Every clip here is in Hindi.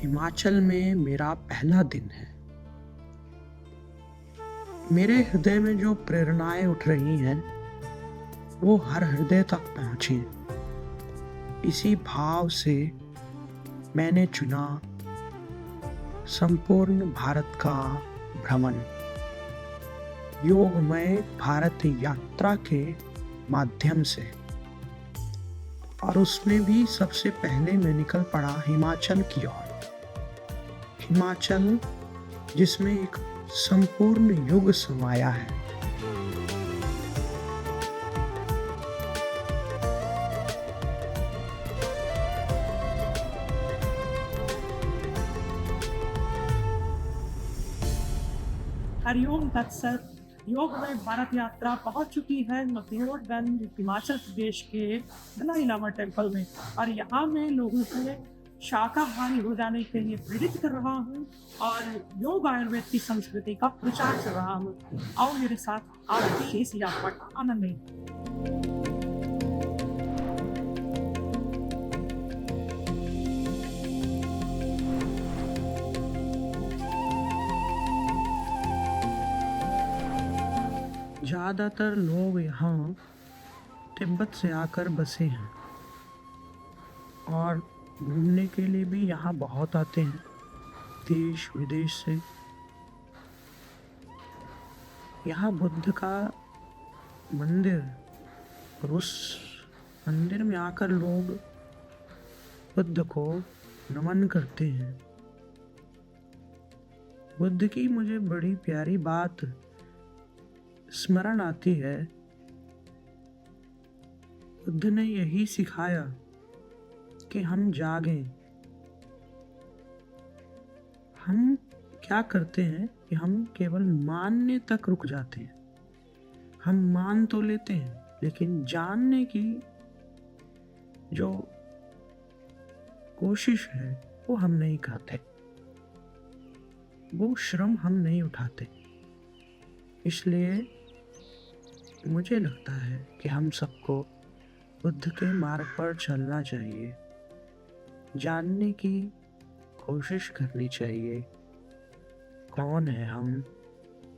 हिमाचल में मेरा पहला दिन है। मेरे हृदय में जो प्रेरणाएं उठ रही हैं, वो हर हृदय तक पहुंचे। इसी भाव से मैंने चुना संपूर्ण भारत का भ्रमण, योगमय भारत यात्रा के माध्यम से। और उसमें भी सबसे पहले मैं निकल पड़ा हिमाचल की ओर। हिमाचल जिसमें एक संपूर्ण युग समाया है। हरिओम तत्सत। योग में भारत यात्रा पहुंच चुकी है मक्लोडगंज, हिमाचल प्रदेश के दलाई लामा टेम्पल में। और यहाँ मैं लोगों को शाकाहारी हो जाने के लिए प्रेरित कर रहा हूँ और योग आयुर्वेद की संस्कृति का प्रचार कर रहा हूँ। आओ मेरे साथ आप भी इस यात्रा का आनंद लें। ज़्यादातर लोग यहाँ तिब्बत से आकर बसे हैं और घूमने के लिए भी यहाँ बहुत आते हैं, देश विदेश से। यहाँ बुद्ध का मंदिर, और उस मंदिर में आकर लोग बुद्ध को नमन करते हैं। बुद्ध की मुझे बड़ी प्यारी बात स्मरण आती है। बुद्ध ने यही सिखाया कि हम जागें। हम क्या करते हैं कि हम केवल मानने तक रुक जाते हैं। हम मान तो लेते हैं, लेकिन जानने की जो कोशिश है वो हम नहीं करते, वो श्रम हम नहीं उठाते। इसलिए मुझे लगता है कि हम सबको बुद्ध के मार्ग पर चलना चाहिए, जानने की कोशिश करनी चाहिए। कौन है हम,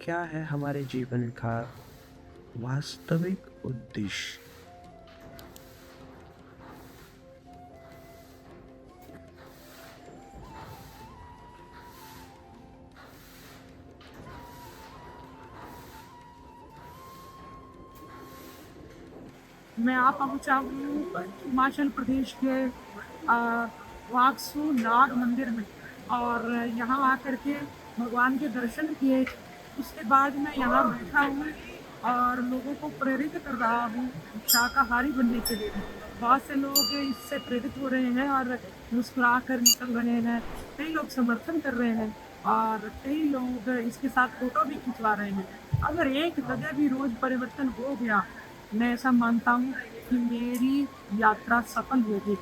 क्या है हमारे जीवन का वास्तविक उद्देश्य। मैं आप पहुंचा हूँ हिमाचल प्रदेश के वागसू नाग मंदिर में। और यहाँ आकर के भगवान के दर्शन किए। उसके बाद मैं यहाँ बैठा हूँ और लोगों को प्रेरित कर रहा हूँ शाकाहारी बनने के लिए। बहुत से लोग इससे प्रेरित हो रहे हैं और मुस्कुरा कर निकल रहे हैं। कई लोग समर्थन कर रहे हैं और कई लोग इसके साथ फोटो भी खिंचवा रहे हैं। अगर एक जगह भी रोज परिवर्तन हो गया, मैं ऐसा मानता हूँ कि मेरी यात्रा सफल होगी।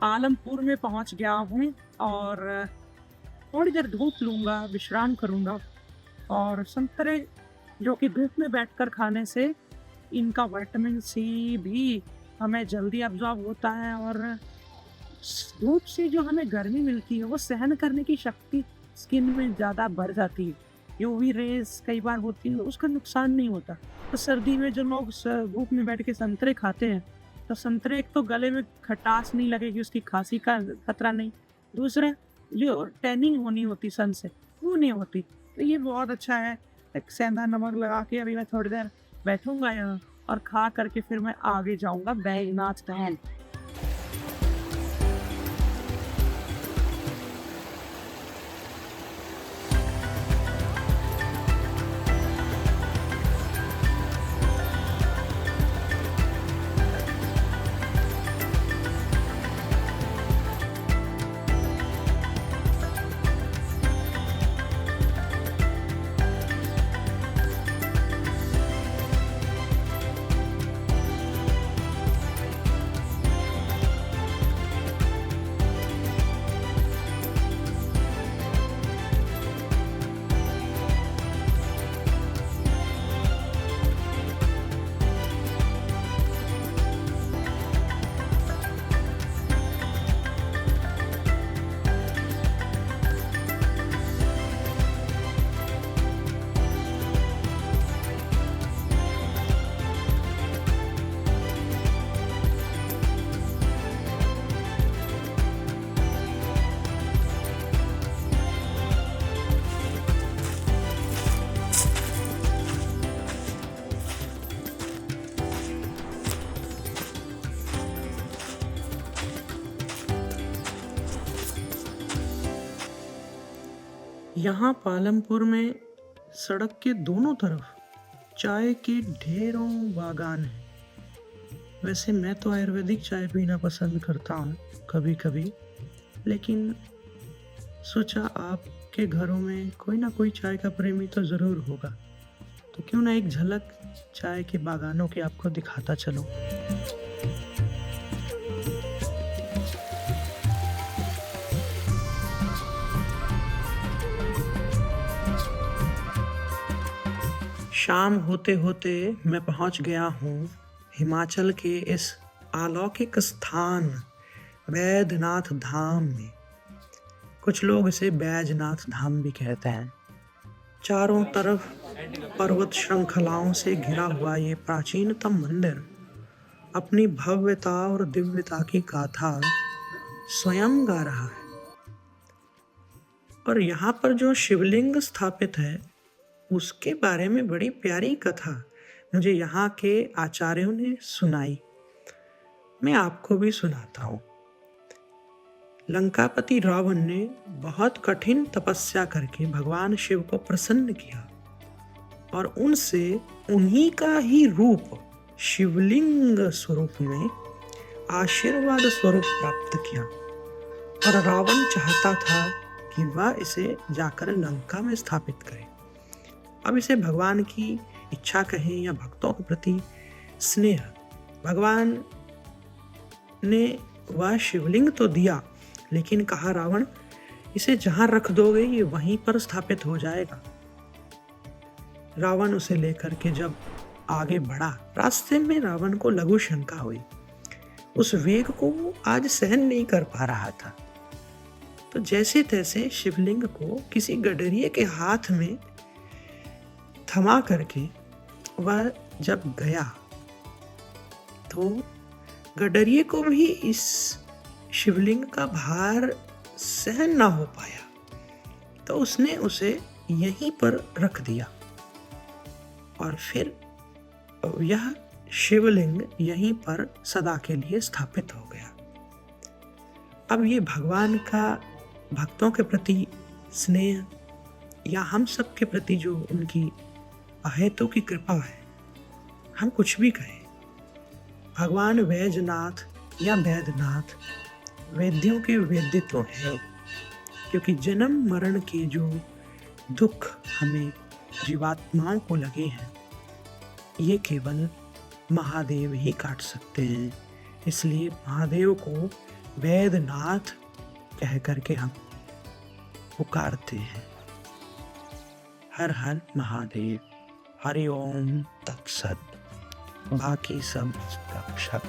पालमपुर में पहुंच गया हूँ और थोड़ी देर धूप लूँगा, विश्राम करूँगा। और संतरे जो कि धूप में बैठकर खाने से इनका विटामिन सी भी हमें जल्दी अब्जॉर्ब होता है और धूप से जो हमें गर्मी मिलती है वो सहन करने की शक्ति स्किन में ज़्यादा बढ़ जाती है। यूवी रेज कई बार होती है, उसका नुकसान नहीं होता। तो सर्दी में जो लोग धूप में बैठ के संतरे खाते हैं तो संतरे एक तो गले में खटास नहीं लगेगी, उसकी खांसी का खतरा नहीं। दूसरा जो टैनिंग होनी होती सन से वो नहीं होती। तो ये बहुत अच्छा है। एक सेंधा नमक लगा के अभी मैं थोड़ी देर बैठूंगा यहाँ और खा करके फिर मैं आगे जाऊंगा बैजनाथ धाम। यहाँ पालमपुर में सड़क के दोनों तरफ चाय के ढेरों बागान हैं। वैसे मैं तो आयुर्वेदिक चाय पीना पसंद करता हूँ कभी कभी, लेकिन सोचा आपके घरों में कोई ना कोई चाय का प्रेमी तो ज़रूर होगा, तो क्यों ना एक झलक चाय के बागानों की आपको दिखाता चलूं। शाम होते होते मैं पहुंच गया हूँ हिमाचल के इस अलौकिक स्थान बैद्यनाथ धाम में। कुछ लोग इसे बैजनाथ धाम भी कहते हैं। चारों तरफ पर्वत श्रृंखलाओं से घिरा हुआ ये प्राचीनतम मंदिर अपनी भव्यता और दिव्यता की गाथा स्वयं गा रहा है। और यहाँ पर जो शिवलिंग स्थापित है उसके बारे में बड़ी प्यारी कथा मुझे यहाँ के आचार्यों ने सुनाई। मैं आपको भी सुनाता हूँ। लंकापति रावण ने बहुत कठिन तपस्या करके भगवान शिव को प्रसन्न किया और उनसे उन्हीं का ही रूप शिवलिंग स्वरूप में आशीर्वाद स्वरूप प्राप्त किया। और रावण चाहता था कि वह इसे जाकर लंका में स्थापित करे। अब इसे भगवान की इच्छा कहें या भक्तों के प्रति स्नेह, भगवान ने वह शिवलिंग तो दिया, लेकिन कहा रावण इसे जहां रख दोगे ये वहीं पर स्थापित हो जाएगा। रावण उसे लेकर के जब आगे बढ़ा, रास्ते में रावण को लघु शंका हुई। उस वेग को वो आज सहन नहीं कर पा रहा था। तो जैसे तैसे शिवलिंग को किसी गडरिये के हाथ में थमा करके वह जब गया तो गडरिये को भी इस शिवलिंग का भार सहन ना हो पाया, तो उसने उसे यहीं पर रख दिया और फिर यह शिवलिंग यहीं पर सदा के लिए स्थापित हो गया। अब ये भगवान का भक्तों के प्रति स्नेह या हम सब के प्रति जो उनकी अहेतु की कृपा है, हम कुछ भी कहें, भगवान वैजनाथ या वैद्यनाथ वैद्यों के वैद्य तो है, क्योंकि जन्म मरण के जो दुख हमें जीवात्माओं को लगे हैं ये केवल महादेव ही काट सकते हैं। इसलिए महादेव को वेदनाथ कह करके हम पुकारते हैं। हर हर महादेव। हरि ओम तत्सत। बाकी सब रक्षक।